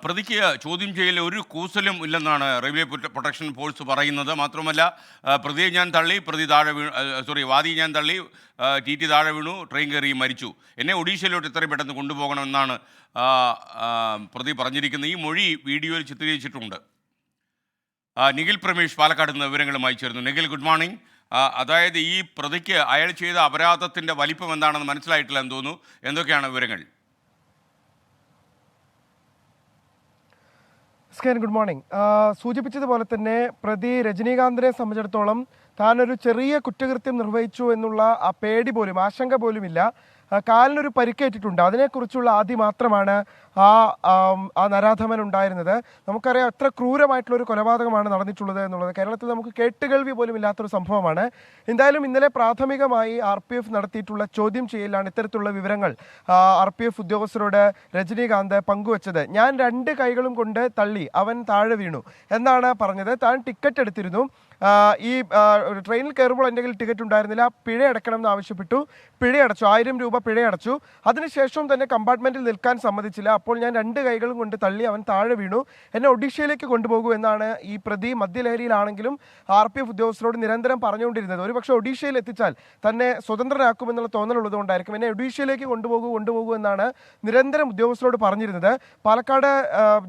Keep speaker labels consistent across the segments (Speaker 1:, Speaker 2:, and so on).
Speaker 1: പ്രതിക്ക് ചോദ്യം ചെയ്യൽ ഒരു കൂസലും ഇല്ലെന്നാണ് റെയിൽവേ പ്രൊട്ടക്ഷൻ ഫോഴ്സ് പറയുന്നത്. മാത്രമല്ല പ്രതിയെ ഞാൻ തള്ളി, വാദിയെ ഞാൻ തള്ളി, ടി താഴെ വീണു, ട്രെയിൻ കയറി മരിച്ചു, എന്നെ ഒഡീഷയിലോട്ട് എത്രയും പെട്ടെന്ന് കൊണ്ടുപോകണമെന്നാണ് പ്രതി പറഞ്ഞിരിക്കുന്നത്. ഈ മൊഴി വീഡിയോയിൽ ചിത്രീകരിച്ചിട്ടുണ്ട്. നിഖിൽ പ്രമേഷ് പാലക്കാട് നിന്ന് വിവരങ്ങളുമായി ചേർന്നു. Nikhil, good morning. അതായത് ഈ പ്രതിക്ക് അയാൾ ചെയ്ത അപരാധത്തിൻ്റെ വലിപ്പം എന്താണെന്ന് മനസ്സിലായിട്ടില്ല എന്ന് തോന്നുന്നു. എന്തൊക്കെയാണ് വിവരങ്ങൾ?
Speaker 2: Good morning. സൂചിപ്പിച്ചതുപോലെ തന്നെ പ്രതി രജനീകാന്തിനെ സംബന്ധിച്ചിടത്തോളം താനൊരു ചെറിയ കുറ്റകൃത്യം നിർവഹിച്ചു എന്നുള്ള ആ പേടി പോലും, ആശങ്ക പോലുമില്ല. കാലിനൊരു പരിക്കേറ്റിട്ടുണ്ട്, അതിനെക്കുറിച്ചുള്ള ആദ്യം മാത്രമാണ് ആ നരാധമൻ ഉണ്ടായിരുന്നത്. നമുക്കറിയാം എത്ര ക്രൂരമായിട്ടുള്ളൊരു കൊലപാതകമാണ് നടന്നിട്ടുള്ളത് എന്നുള്ളത്. കേരളത്തിൽ നമുക്ക് കേട്ടുകേൾവി പോലും ഇല്ലാത്തൊരു സംഭവമാണ്. എന്തായാലും ഇന്നലെ പ്രാഥമികമായി RPF നടത്തിയിട്ടുള്ള ചോദ്യം ചെയ്യലാണ് ഇത്തരത്തിലുള്ള വിവരങ്ങൾ RPF ഉദ്യോഗസ്ഥരോട് രജനീകാന്ത് പങ്കുവച്ചത്. ഞാൻ 2 കൈകളും കൊണ്ട് തള്ളി, അവൻ താഴെ വീണു എന്നാണ് പറഞ്ഞത്. താൻ ടിക്കറ്റ് എടുത്തിരുന്നു, ഈ ട്രെയിനിൽ കയറുമ്പോൾ എൻ്റെ കയ്യിൽ ടിക്കറ്റ് ഉണ്ടായിരുന്നില്ല, പിഴ അടയ്ക്കണം എന്ന് ആവശ്യപ്പെട്ടു, പിഴയടച്ചു, 1000 രൂപ പിഴയടച്ചു. അതിനുശേഷം തന്നെ കമ്പാർട്ട്മെൻറ്റിൽ നിൽക്കാൻ സമ്മതിച്ചില്ല. അപ്പോൾ ഞാൻ 2 കൈകളും കൊണ്ട് തള്ളി, അവൻ താഴെ വീണു, എന്നെ ഒഡീഷയിലേക്ക് കൊണ്ടുപോകൂ എന്നാണ് ഈ പ്രതി മദ്യലഹരിയിലാണെങ്കിലും RPF ഉദ്യോഗസ്ഥരോട് നിരന്തരം പറഞ്ഞുകൊണ്ടിരുന്നത്. ഒരുപക്ഷെ ഒഡീഷയിൽ എത്തിച്ചാൽ തന്നെ സ്വതന്ത്രനാക്കുമെന്നുള്ള തോന്നലുള്ളതുകൊണ്ടായിരിക്കും എന്നെ ഒഡീഷയിലേക്ക് കൊണ്ടുപോകൂ എന്നാണ് നിരന്തരം ഉദ്യോഗസ്ഥരോട് പറഞ്ഞിരുന്നത്. പാലക്കാട്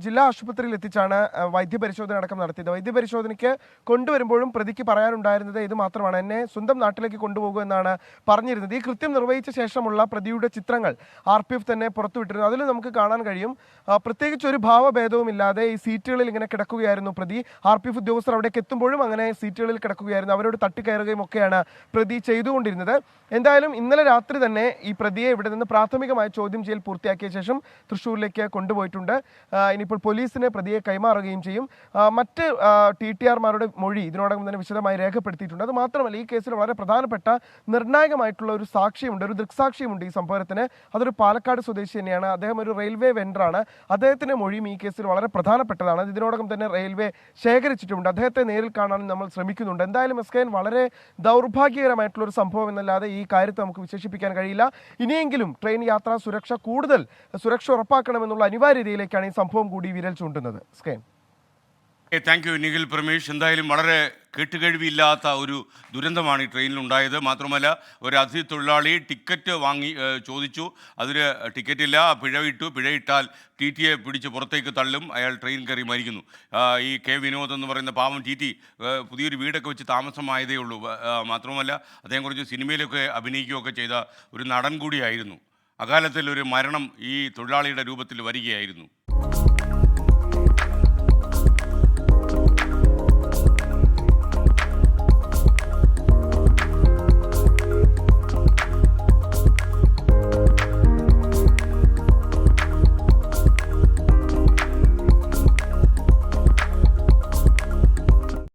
Speaker 2: ജില്ലാ ആശുപത്രിയിൽ എത്തിച്ചാണ് വൈദ്യപരിശോധന അടക്കം നടത്തിയത്. വൈദ്യപരിശോധനയ്ക്ക് കൊണ്ടുവരുമ്പോഴും പ്രതിക്ക് പറയാനുണ്ടായിരുന്നത് ഇത് മാത്രമാണ്, എന്നെ സ്വന്തം നാട്ടിലേക്ക് കൊണ്ടുപോകൂ എന്നാണ് പറഞ്ഞിരുന്നത്. ഈ കൃത്യം നിർവഹിച്ച ശേഷമുള്ള പ്രതിയുടെ ചിത്രങ്ങൾ RPF തന്നെ പുറത്തുവിട്ടിരുന്നു. അതിൽ നമുക്ക് കാണാൻ കഴിയും, പ്രത്യേകിച്ച് ഒരു ഭാവഭേദവും ഇല്ലാതെ ഈ സീറ്റുകളിൽ ഇങ്ങനെ കിടക്കുകയായിരുന്നു പ്രതി. RPF ഉദ്യോഗസ്ഥർ അവിടേക്ക് എത്തുമ്പോഴും അങ്ങനെ സീറ്റുകളിൽ കിടക്കുകയായിരുന്നു. അവരോട് തട്ടിക്കയറുകയും ഒക്കെയാണ് പ്രതി ചെയ്തുകൊണ്ടിരുന്നത്. എന്തായാലും ഇന്നലെ രാത്രി തന്നെ ഈ പ്രതിയെ ഇവിടെ നിന്ന് പ്രാഥമികമായ ചോദ്യം ചെയ്യൽ പൂർത്തിയാക്കിയ ശേഷം തൃശ്ശൂരിലേക്ക് കൊണ്ടുപോയിട്ടുണ്ട്. ഇനിയിപ്പോൾ പോലീസിന് പ്രതിയെ കൈമാറുകയും ചെയ്യും. മറ്റ് TTRമാരുടെ മൊഴി ഇതിനോടകം തന്നെ വിശദമായി രേഖപ്പെടുത്തിയിട്ടുണ്ട്. അത് മാത്രമല്ല, ഈ കേസിൽ വളരെ പ്രധാനപ്പെട്ട നിർണായകമായിട്ടുള്ള ഒരു സാക്ഷിയുണ്ട്, ഒരു ദൃക്സാക്ഷിയുണ്ട് ഈ സംഭവത്തിന്. അതൊരു പാലക്കാട് സ്വദേശി തന്നെയാണ്. അദ്ദേഹം ഒരു റെയിൽവേ വെൻഡറാണ്. അദ്ദേഹത്തിൻ്റെ മൊഴിയും ഈ കേസിൽ വളരെ പ്രധാനപ്പെട്ടതാണ്. ഇതിനോടകം തന്നെ റെയിൽവേ ശേഖരിച്ചിട്ടുണ്ട്. അദ്ദേഹത്തെ നേരിൽ കാണാൻ നമ്മൾ ശ്രമിക്കുന്നുണ്ട്. എന്തായാലും വളരെ ദൗർഭാഗ്യകരമായിട്ടുള്ള ഒരു സംഭവം എന്നല്ലാതെ ഈ കാര്യത്തെ നമുക്ക് വിശേഷിപ്പിക്കാൻ കഴിയില്ല. ഇനിയെങ്കിലും ട്രെയിൻ യാത്രാ സുരക്ഷ കൂടുതൽ സുരക്ഷ ഉറപ്പാക്കണമെന്നുള്ള അനിവാര്യതയിലേക്കാണ് ഈ സംഭവം കൂടി വിരൽ ചൂണ്ടുന്നത്.
Speaker 1: Thank you Nikhil Pramesh. എന്തായാലും വളരെ കേട്ടുകഴിവില്ലാത്ത ഒരു ദുരന്തമാണ് ഈ ട്രെയിനിൽ ഉണ്ടായത്. മാത്രമല്ല, ഒരു അതിഥി തൊഴിലാളി ടിക്കറ്റ് ചോദിച്ചു, അതിന് ടിക്കറ്റില്ല, പിഴയിട്ടാൽ TTയെ പിടിച്ച് പുറത്തേക്ക് തള്ളും, അയാൾ ട്രെയിൻ കയറി മരിക്കുന്നു. ഈ വിനോദ് എന്ന് പറയുന്ന പാവം TT പുതിയൊരു വീടൊക്കെ വെച്ച് താമസമായതേ ഉള്ളൂ. മാത്രമല്ല, അദ്ദേഹം കുറച്ച് സിനിമയിലൊക്കെ അഭിനയിക്കുകയൊക്കെ ചെയ്ത ഒരു നടൻ കൂടിയായിരുന്നു. അകാലത്തിൽ ഒരു മരണം ഈ തൊഴിലാളിയുടെ രൂപത്തിൽ വരികയായിരുന്നു.